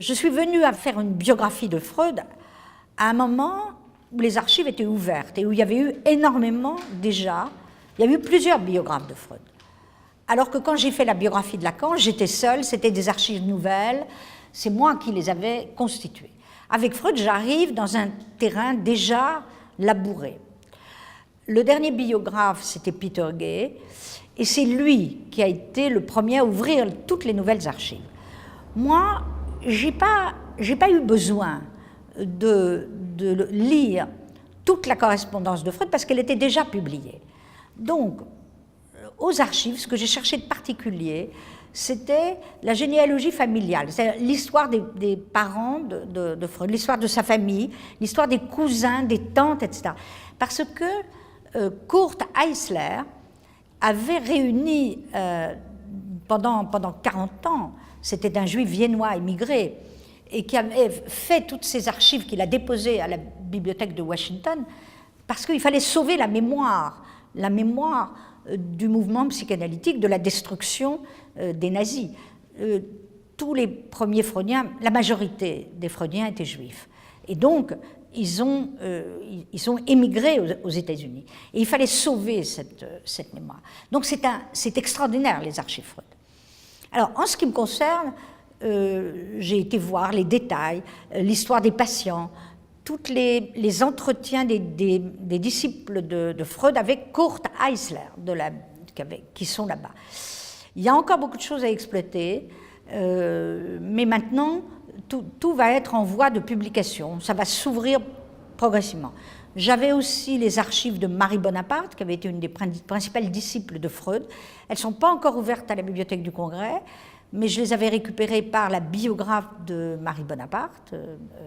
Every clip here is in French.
Je suis venue à faire une biographie de Freud à un moment où les archives étaient ouvertes et où il y avait eu énormément déjà, il y a eu plusieurs biographes de Freud. Alors que quand j'ai fait la biographie de Lacan, j'étais seule, c'était des archives nouvelles, c'est moi qui les avais constituées. Avec Freud, j'arrive dans un terrain déjà labouré. Le dernier biographe, c'était Peter Gay, et c'est lui qui a été le premier à ouvrir toutes les nouvelles archives. Moi, j'ai pas eu besoin de lire toute la correspondance de Freud parce qu'elle était déjà publiée. Donc, aux archives, ce que j'ai cherché de particulier, c'était la généalogie familiale, c'est-à-dire l'histoire des parents de Freud, l'histoire de sa famille, l'histoire des cousins, des tantes, etc. Parce que Kurt Eisler avait réuni pendant 40 ans, c'était un juif viennois émigré, et qui avait fait toutes ces archives qu'il a déposées à la bibliothèque de Washington, parce qu'il fallait sauver la mémoire du mouvement psychanalytique, de la destruction des nazis. Tous les premiers freudiens, la majorité des freudiens étaient juifs. Et donc, ils ont émigré aux États-Unis. Et il fallait sauver cette mémoire. Donc c'est extraordinaire, les archives Freud. Alors, en ce qui me concerne, j'ai été voir les détails, l'histoire des patients, tous les entretiens des disciples de Freud avec Kurt Eisler, qui sont là-bas. Il y a encore beaucoup de choses à exploiter, mais maintenant, tout va être en voie de publication. Ça va s'ouvrir progressivement. J'avais aussi les archives de Marie Bonaparte, qui avait été une des principales disciples de Freud. Elles ne sont pas encore ouvertes à la Bibliothèque du Congrès, mais je les avais récupérées par la biographe de Marie Bonaparte,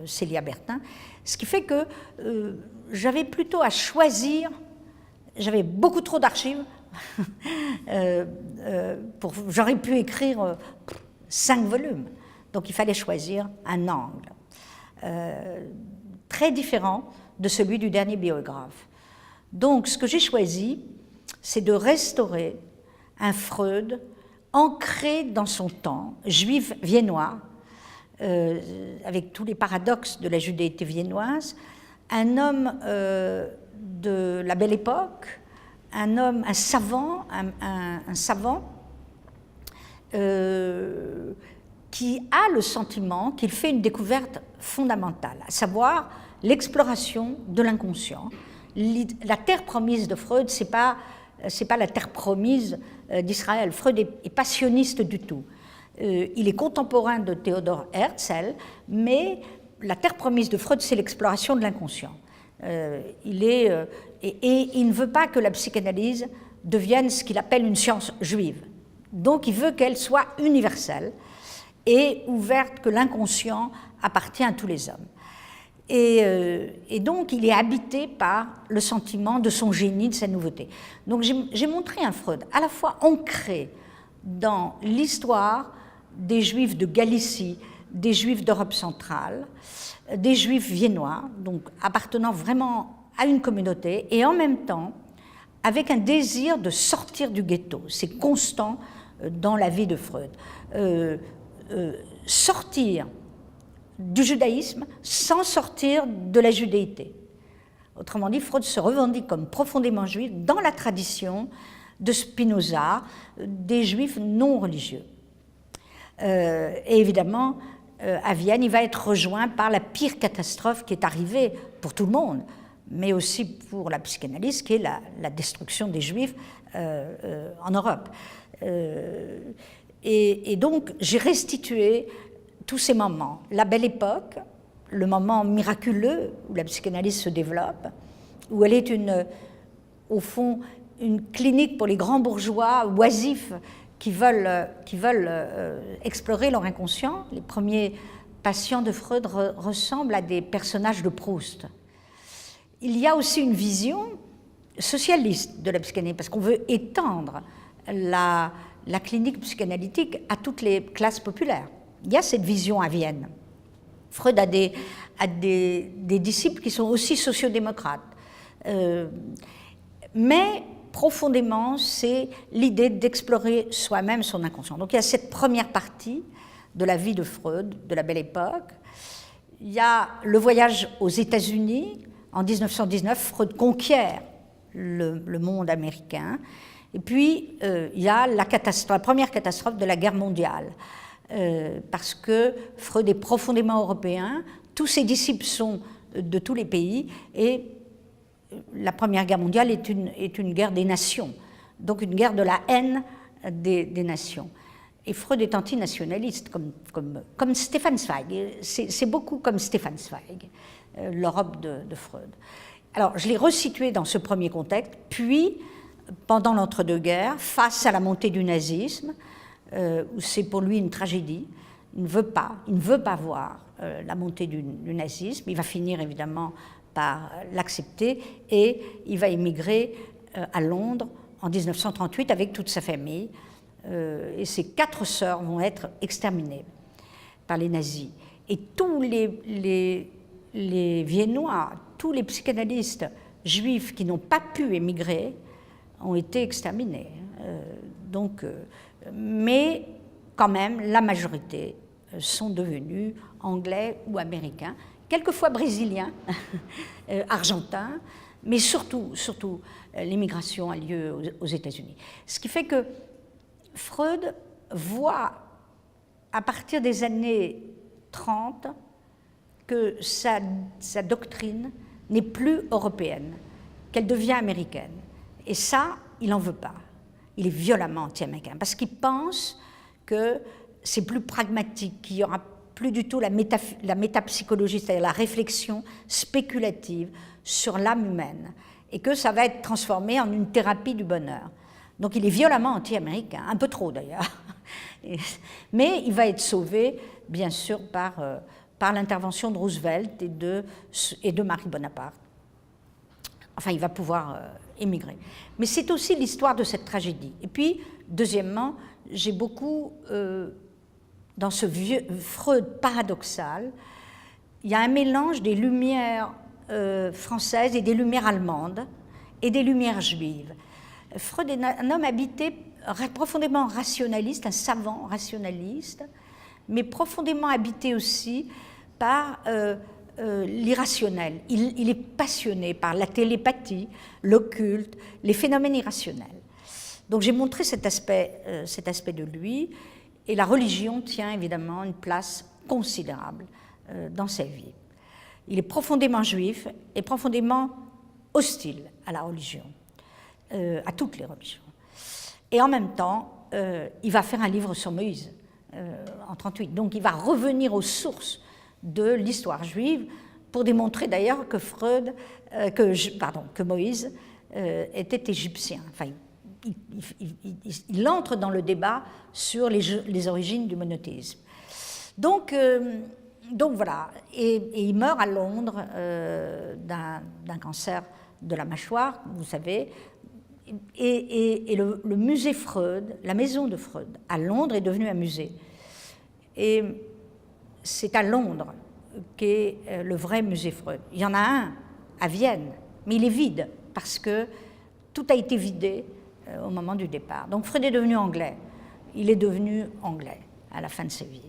Célia Bertin, ce qui fait que j'avais plutôt à choisir, j'avais beaucoup trop d'archives, j'aurais pu écrire 5 volumes, donc il fallait choisir un angle très différent de celui du dernier biographe. Donc ce que j'ai choisi, c'est de restaurer un Freud ancré dans son temps, juif viennois, avec tous les paradoxes de la judéité viennoise, un homme de la Belle Époque, un savant, qui a le sentiment qu'il fait une découverte fondamentale, à savoir l'exploration de l'inconscient. La terre promise de Freud, c'est pas la terre promise d'Israël. Freud est pas sioniste du tout. Il est contemporain de Theodor Herzl, mais la terre promise de Freud, c'est l'exploration de l'inconscient. Et il ne veut pas que la psychanalyse devienne ce qu'il appelle une science juive. Donc il veut qu'elle soit universelle et ouverte, que l'inconscient appartient à tous les hommes. Et donc, il est habité par le sentiment de son génie, de sa nouveauté. Donc, j'ai montré un Freud à la fois ancré dans l'histoire des Juifs de Galicie, des Juifs d'Europe centrale, des Juifs viennois, donc appartenant vraiment à une communauté, et en même temps, avec un désir de sortir du ghetto. C'est constant dans la vie de Freud. Sortir du judaïsme sans sortir de la judéité. Autrement dit, Freud se revendique comme profondément juif dans la tradition de Spinoza, des juifs non religieux. Et évidemment, à Vienne, il va être rejoint par la pire catastrophe qui est arrivée pour tout le monde, mais aussi pour la psychanalyse, qui est la destruction des juifs en Europe. Et donc, j'ai restitué tous ces moments, la Belle Époque, le moment miraculeux où la psychanalyse se développe, où elle est au fond une clinique pour les grands bourgeois oisifs qui veulent explorer leur inconscient. Les premiers patients de Freud ressemblent à des personnages de Proust. Il y a aussi une vision socialiste de la psychanalyse, parce qu'on veut étendre la clinique psychanalytique à toutes les classes populaires. Il y a cette vision à Vienne. Freud a des disciples qui sont aussi sociodémocrates. Mais profondément, c'est l'idée d'explorer soi-même son inconscient. Donc il y a cette première partie de la vie de Freud, de la Belle Époque. Il y a le voyage aux États-Unis. En 1919, Freud conquiert le monde américain. Et puis, il y a la première catastrophe de la guerre mondiale. Parce que Freud est profondément européen, tous ses disciples sont de tous les pays, et la Première Guerre mondiale est une guerre des nations, donc une guerre de la haine des nations. Et Freud est antinationaliste, comme Stefan Zweig. C'est beaucoup comme Stefan Zweig, l'Europe de Freud. Alors, je l'ai resitué dans ce premier contexte, puis, pendant l'entre-deux-guerres, face à la montée du nazisme, où c'est pour lui une tragédie, il ne veut pas voir la montée du nazisme, il va finir évidemment par l'accepter, et il va émigrer à Londres en 1938 avec toute sa famille, et ses 4 sœurs vont être exterminées par les nazis. Et tous les Viennois, tous les psychanalystes juifs qui n'ont pas pu émigrer ont été exterminés. Mais quand même, la majorité sont devenus anglais ou américains, quelquefois brésiliens, argentins, mais surtout l'émigration a lieu aux États-Unis. Ce qui fait que Freud voit, à partir des années 30, que sa doctrine n'est plus européenne, qu'elle devient américaine. Et ça, il n'en veut pas. Il est violemment anti-américain, parce qu'il pense que c'est plus pragmatique, qu'il n'y aura plus du tout la métapsychologie, c'est-à-dire la réflexion spéculative sur l'âme humaine, et que ça va être transformé en une thérapie du bonheur. Donc il est violemment anti-américain, un peu trop d'ailleurs. Mais il va être sauvé, bien sûr, par l'intervention de Roosevelt et de Marie Bonaparte. Enfin, il va pouvoir émigrer. Mais c'est aussi l'histoire de cette tragédie. Et puis, deuxièmement, j'ai beaucoup, dans ce vieux Freud paradoxal, il y a un mélange des lumières françaises et des lumières allemandes et des lumières juives. Freud est un homme habité, profondément rationaliste, un savant rationaliste, mais profondément habité aussi par l'irrationnel. Il est passionné par la télépathie, l'occulte, les phénomènes irrationnels. Donc j'ai montré cet aspect de lui, et la religion tient évidemment une place considérable dans sa vie. Il est profondément juif et profondément hostile à la religion, à toutes les religions. Et en même temps, il va faire un livre sur Moïse en 1938. Donc il va revenir aux sources de l'histoire juive pour démontrer d'ailleurs que Moïse était égyptien. Enfin, il entre dans le débat sur les origines du monothéisme. Donc voilà, et il meurt à Londres d'un cancer de la mâchoire, vous savez, et le musée Freud, la maison de Freud à Londres est devenue un musée. Et c'est à Londres qu'est le vrai musée Freud. Il y en a un à Vienne, mais il est vide parce que tout a été vidé au moment du départ. Donc Freud est devenu anglais. Il est devenu anglais à la fin de sa vie.